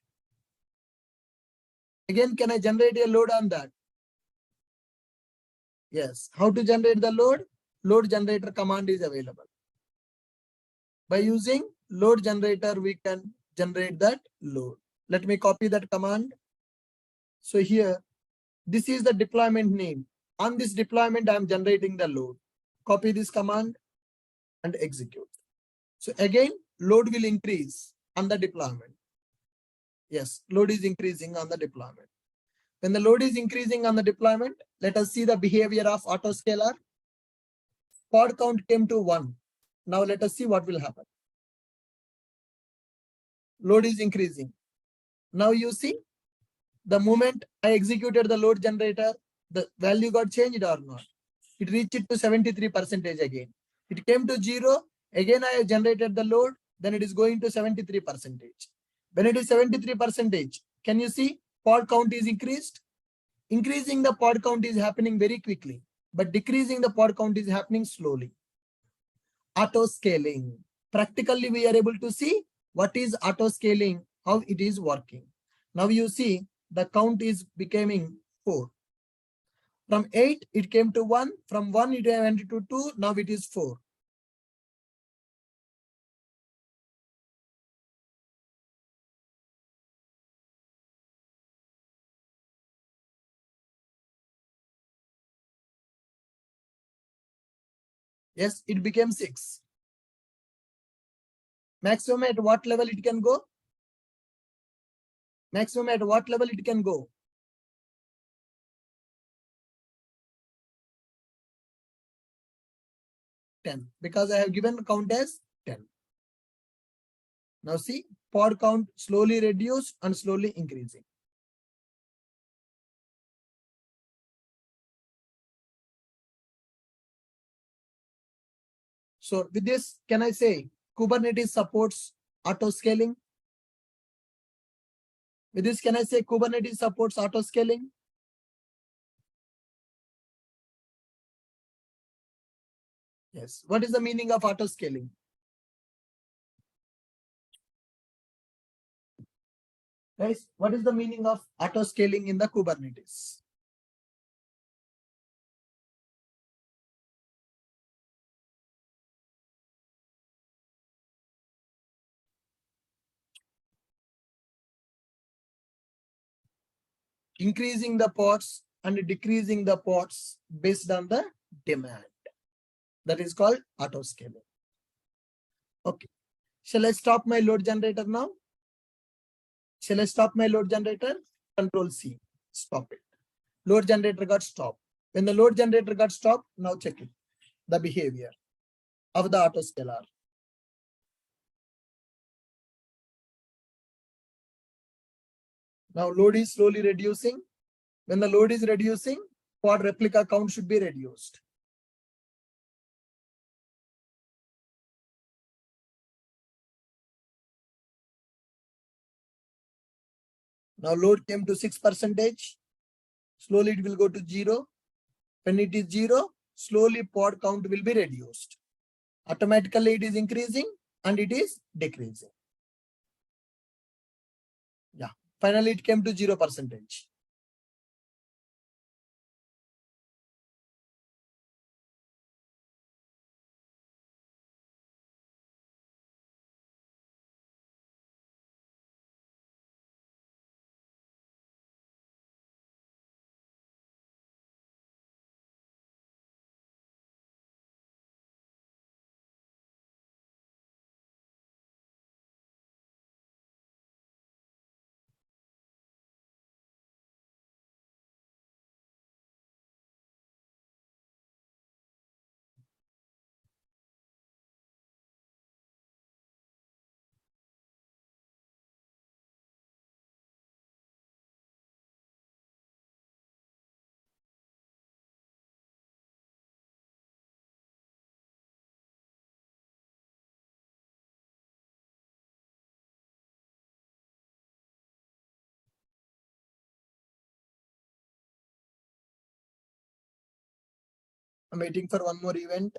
Again, can I generate a load on that? Yes. How to generate the load? Load generator command is available. By using load generator, we can generate that load. Let me copy that command. So here, this is the deployment name. On this deployment, I am generating the load. Copy this command and execute. So again, load will increase on the deployment. Yes, load is increasing on the deployment. When the load is increasing on the deployment, let us see the behavior of autoscaler. Pod count came to 1. Now let us see what will happen. Load is increasing. Now you see, the moment I executed the load generator, the value got changed or not? It reached it to 73% again. It came to 0. Again, I generated the load. Then it is going to 73%. When it is 73%, can you see pod count is increased? Increasing the pod count is happening very quickly, but decreasing the pod count is happening slowly. Auto scaling. Practically, we are able to see what is auto scaling, how it is working. Now you see the count is becoming 4. From 8, it came to 1. From 1, it went to 2. Now it is 4. Yes, it became 6. Maximum at what level it can go? Maximum at what level it can go? 10. Because I have given count as 10. Now see, pod count slowly reduced and slowly increasing. So with this, can I say Kubernetes supports auto scaling? With this, can I say Kubernetes supports auto scaling? Yes. What is the meaning of auto scaling? Guys, what is the meaning of auto scaling in the Kubernetes? Increasing the pods and decreasing the pods based on the demand. That is called auto scaling. Okay. Shall I stop my load generator now? Shall I stop my load generator? Control C. Stop it. Load generator got stopped. When the load generator got stopped, now check it. The behavior of the autoscaler. Now load is slowly reducing. When the load is reducing, pod replica count should be reduced. Now load came to 6%. Slowly it will go to 0. When it is 0, slowly pod count will be reduced. Automatically it is increasing and it is decreasing. Yeah. Finally it came to 0%. I'm waiting for one more event.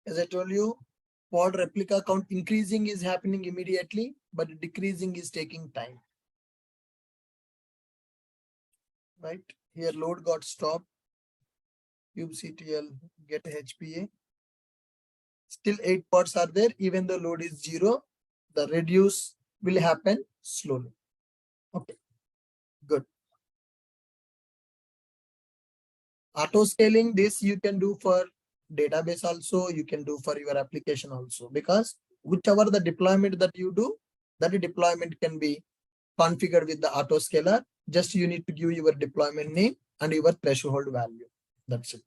As I told you, pod replica count increasing is happening immediately, but decreasing is taking time. Right? Here load got stopped. kubectl get HPA. Still 8 pods are there. Even though load is 0, the reduce will happen slowly. Okay, good. Auto scaling, this you can do for database also, you can do for your application also, because whichever the deployment that you do, that deployment can be configured with the auto scaler. Just you need to give your deployment name and your threshold value. That's it.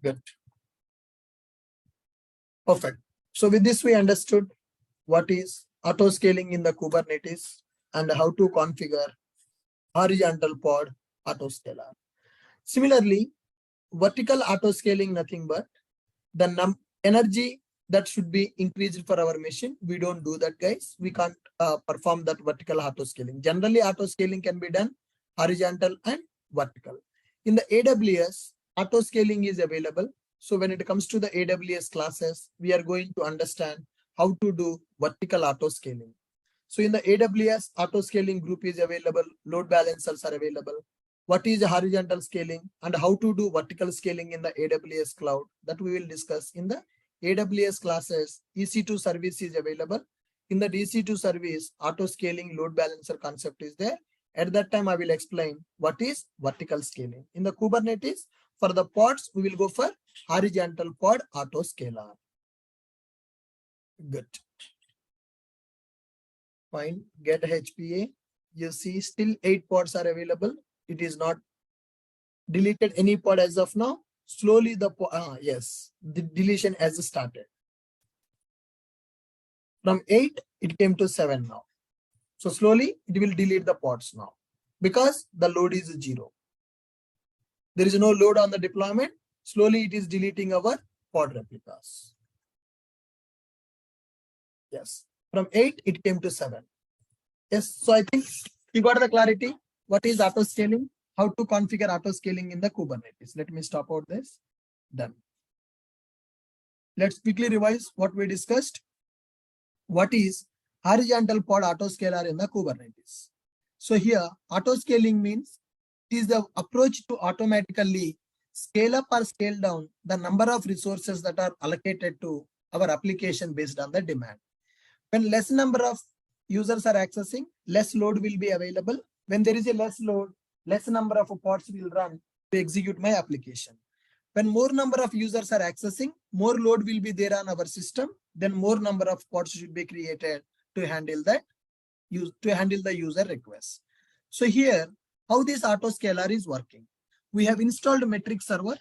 Good. Perfect. So with this, we understood what is auto scaling in the Kubernetes and how to configure horizontal pod auto scaler. Similarly, vertical auto scaling, nothing but the energy that should be increased for our machine. We don't do that, guys. We can't perform that vertical auto scaling. Generally, auto scaling can be done horizontal and vertical. In the AWS, auto scaling is available. So when it comes to the AWS classes, we are going to understand how to do vertical auto scaling. So in the AWS, auto scaling group is available. Load balancers are available. What is horizontal scaling and how to do vertical scaling in the AWS cloud, that we will discuss in the AWS classes. EC2 service is available. In the EC2 service, auto scaling load balancer concept is there. At that time, I will explain what is vertical scaling. In the Kubernetes, For the pods, we will go for horizontal pod autoscaler. Good. Fine. Get HPA. You see, still 8 pods are available. It is not deleted any pod as of now. Slowly the deletion has started. From 8, it came to 7 now. So slowly it will delete the pods now because the load is 0. There is no load on the deployment. Slowly it is deleting our pod replicas. Yes. From 8, it came to 7. Yes. So I think you got the clarity. What is auto scaling? How to configure auto scaling in the Kubernetes. Let me stop out this. Done. Let's quickly revise what we discussed. What is horizontal pod autoscaler in the Kubernetes? So here, autoscaling means it is the approach to automatically scale up or scale down the number of resources that are allocated to our application based on the demand. When less number of users are accessing, less load will be available. When there is a less load, less number of pods will run to execute my application. When more number of users are accessing, more load will be there on our system, then more number of pods should be created to handle that, the user requests. So here, how this autoscaler is working. We have installed metric server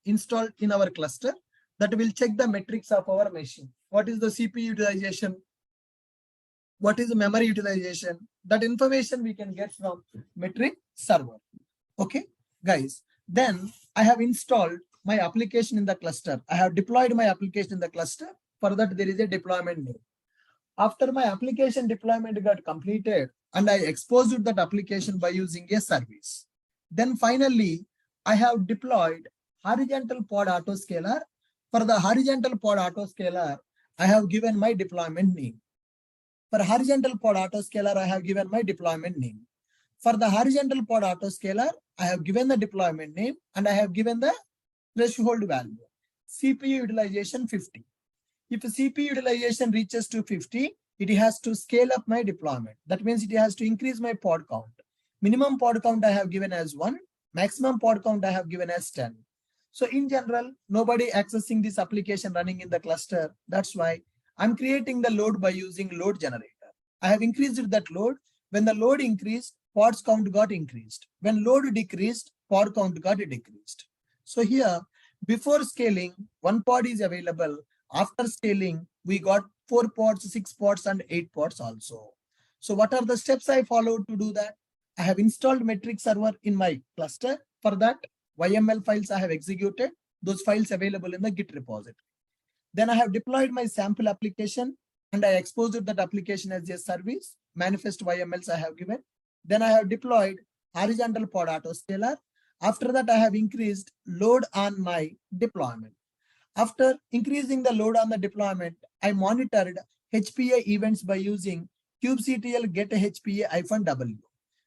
installed in our cluster that will check the metrics of our machine. What is the CPU utilization? What is the memory utilization? That information we can get from metric server. Okay, guys. Then I have installed my application in the cluster. I have deployed my application in the cluster. For that, there is a deployment name. After my application deployment got completed and I exposed that application by using a service. Then finally, I have deployed horizontal pod autoscaler. For the horizontal pod autoscaler, I have given my deployment name. For horizontal pod autoscaler, I have given my deployment name. For the horizontal pod autoscaler, I have given the deployment name and I have given the threshold value. CPU utilization 50. If CPU utilization reaches to 50, it has to scale up my deployment. That means it has to increase my pod count. Minimum pod count I have given as 1. Maximum pod count I have given as 10. So in general, nobody accessing this application running in the cluster. That's why I'm creating the load by using load generator. I have increased that load. When the load increased, pods count got increased. When load decreased, pod count got decreased. So here, before scaling, 1 pod is available. After scaling, we got 4 pods, 6 pods, and 8 pods also. So what are the steps I followed to do that? I have installed metric server in my cluster. For that, YML files I have executed. Those files available in the Git repository. Then I have deployed my sample application and I exposed that application as a service. Manifest YMLs I have given. Then I have deployed horizontal pod autoscaler. After that, I have increased load on my deployment. After increasing the load on the deployment, I monitored HPA events by using kubectl get HPA-w.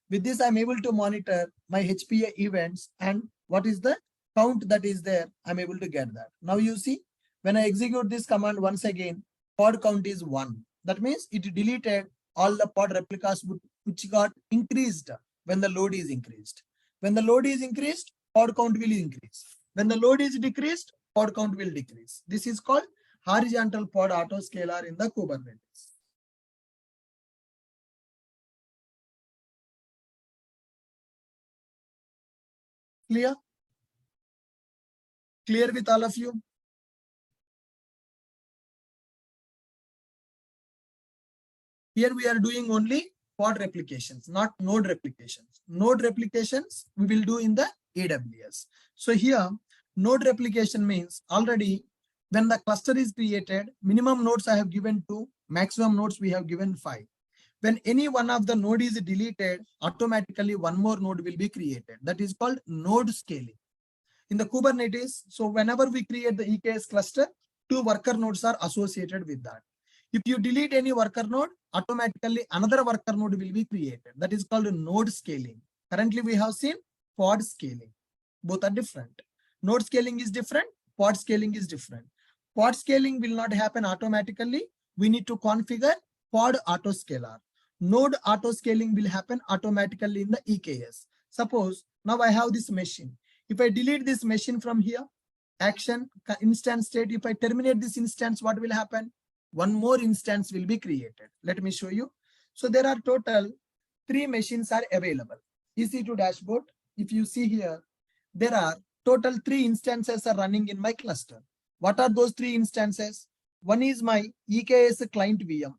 With this, I'm able to monitor my HPA events and what is the count that is there. I'm able to get that. Now you see, when I execute this command once again, pod count is 1. That means it deleted all the pod replicas which got increased when the load is increased. When the load is increased, pod count will increase. When the load is decreased, pod count will decrease. This is called horizontal pod autoscaler in the Kubernetes. Clear? Clear with all of you? Here we are doing only pod replications, not node replications. Node replications we will do in the AWS. So here, node replication means already when the cluster is created, minimum nodes I have given 2, maximum nodes we have given 5. When any one of the node is deleted, automatically one more node will be created. That is called node scaling. In the Kubernetes, so whenever we create the EKS cluster, 2 worker nodes are associated with that. If you delete any worker node, automatically another worker node will be created. That is called node scaling. Currently, we have seen pod scaling. Both are different. Node scaling is different. Pod scaling is different. Pod scaling will not happen automatically. We need to configure pod autoscaler. Node autoscaling will happen automatically in the EKS. Suppose now I have this machine. If I delete this machine from here, action, instance state, if I terminate this instance, what will happen? One more instance will be created. Let me show you. So there are total 3 machines are available. EC2 dashboard, if you see here, there are total 3 instances are running in my cluster. What are those 3 instances? One is my EKS client VM.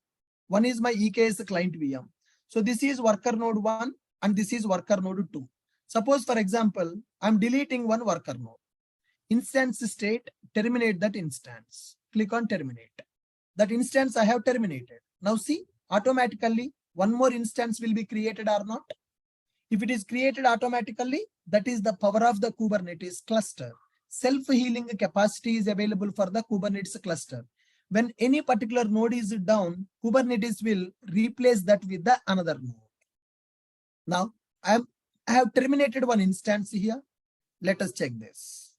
One is my EKS client VM. So this is worker node 1 and this is worker node 2. Suppose, for example, I'm deleting one worker node. Instance state, terminate that instance. Click on terminate. That instance I have terminated. Now see, automatically one more instance will be created or not? If it is created automatically, that is the power of the Kubernetes cluster. Self-healing capacity is available for the Kubernetes cluster. When any particular node is down, Kubernetes will replace that with the another node. Now, I have terminated one instance here. Let us check this.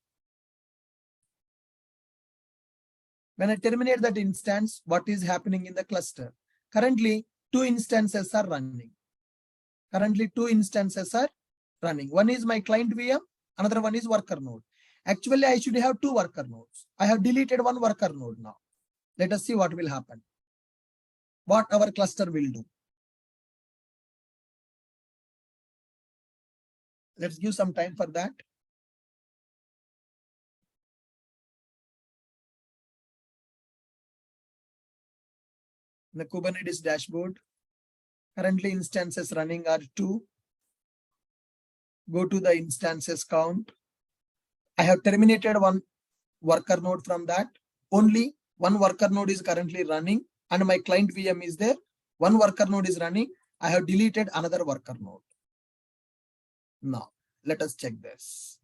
When I terminate that instance, what is happening in the cluster? Currently, 2 instances are running. Currently, 2 instances are running. One is my client VM, another one is worker node. Actually, I should have 2 worker nodes. I have deleted one worker node now. Let us see what will happen. What our cluster will do. Let's give some time for that. The Kubernetes dashboard. Currently instances running are 2. Go to the instances count. I have terminated one worker node from that. Only one worker node is currently running and my client VM is there. One worker node is running. I have deleted another worker node. Now, let us check this.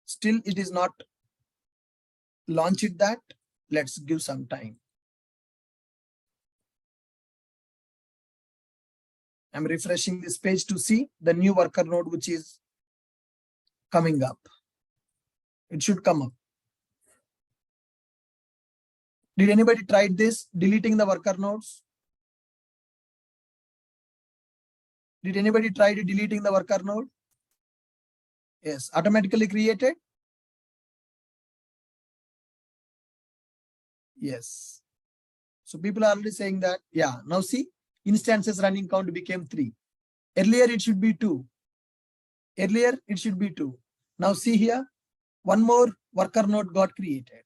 Still, it is not launched that. Let's give some time. I'm refreshing this page to see the new worker node which is coming up. It should come up. Did anybody try this, deleting the worker nodes? Did anybody try deleting the worker node? Yes, automatically created. Yes. So people are already saying that, yeah, now see, instances running count became 3. Earlier it should be 2. Earlier it should be 2. Now see here, one more worker node got created.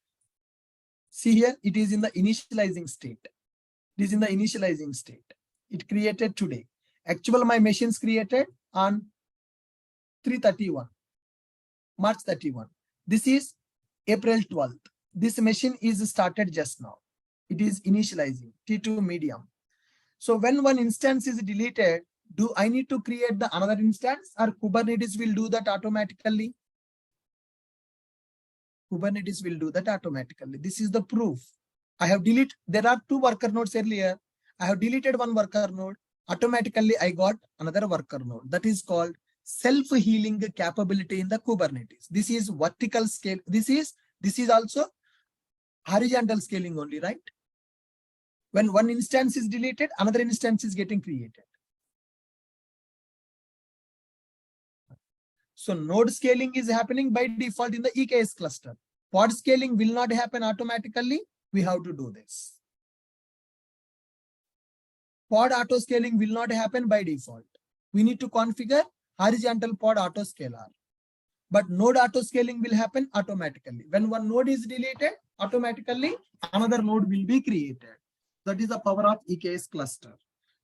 See here, it is in the initializing state. It is in the initializing state. It created today. Actual my machines created on 3/31, March 31. This is April 12th. This machine is started just now. It is initializing T2 medium. So when one instance is deleted, do I need to create the another instance or Kubernetes will do that automatically? Kubernetes will do that automatically. This is the proof. I have deleted, there are 2 worker nodes earlier. I have deleted one worker node. Automatically, I got another worker node. That is called self-healing capability in the Kubernetes. This is vertical scale. This is also horizontal scaling only, right? When one instance is deleted, another instance is getting created. So node scaling is happening by default in the EKS cluster. Pod scaling will not happen automatically. We have to do this. Pod auto scaling will not happen by default. We need to configure horizontal pod auto scaler. But node auto scaling will happen automatically. When one node is deleted, automatically another node will be created. That is the power of EKS cluster.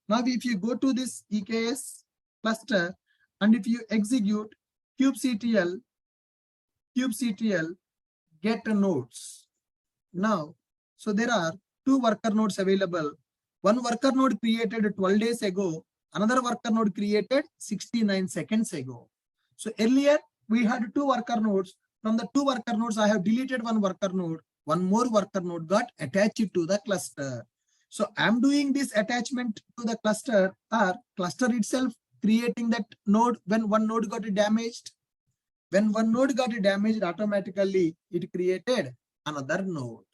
Now, if you go to this EKS cluster and if you execute kubectl get nodes. Now, so there are 2 worker nodes available. One worker node created 12 days ago. Another worker node created 69 seconds ago. So earlier we had 2 worker nodes. From the 2 worker nodes, I have deleted one worker node. One more worker node got attached to the cluster. So I'm doing this attachment to the cluster or cluster itself creating that node when one node got damaged. When one node got damaged, automatically it created another node.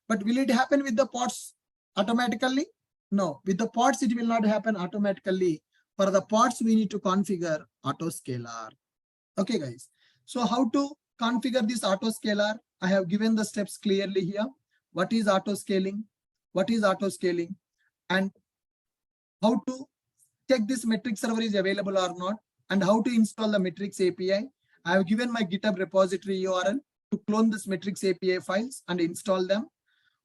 But will it happen with the pods automatically? No, with the pods, it will not happen automatically. For the pods, we need to configure autoscaler. Okay, guys. So how to configure this autoscaler? I have given the steps clearly here. What is autoscaling? What is autoscaling? And how to check this metrics server is available or not, and how to install the metrics API. I have given my GitHub repository URL to clone this metrics API files and install them.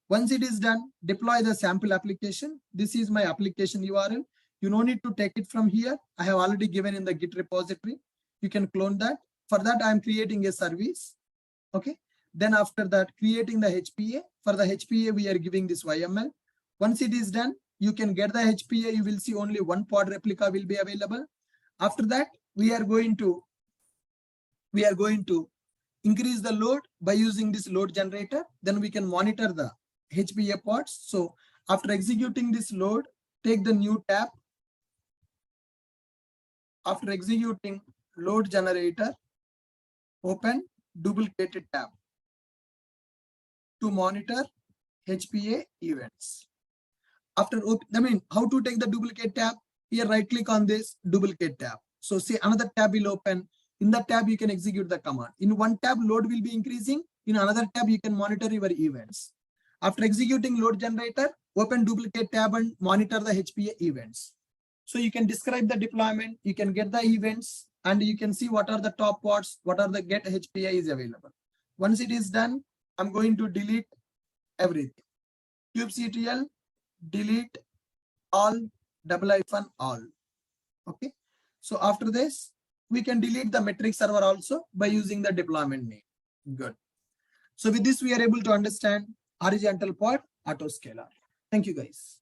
Once it is done, deploy the sample application. This is my application URL. You no need to take it from here. I have already given in the Git repository. You can clone that. For that, I am creating a service. Okay. Then after that, creating the HPA. For the HPA, we are giving this YML. Once it is done, you can get the HPA. You will see only one pod replica will be available. After that, we are going to increase the load by using this load generator. Then we can monitor the HPA pods. So after executing this load, take the new tab. After executing load generator, open duplicated tab to monitor HPA events. After, how to take the duplicate tab? Here, right click on this duplicate tab. So say another tab will open. In that tab, you can execute the command. In one tab, load will be increasing. In another tab, you can monitor your events. After executing load generator, open duplicate tab and monitor the HPA events. So you can describe the deployment, you can get the events, and you can see what are the top pods, what are the get HPA is available. Once it is done, I'm going to delete everything. kubectl delete all all. Okay. So after this, we can delete the metric server also by using the deployment name. Good. So with this, we are able to understand horizontal pod autoscaler. Thank you, guys.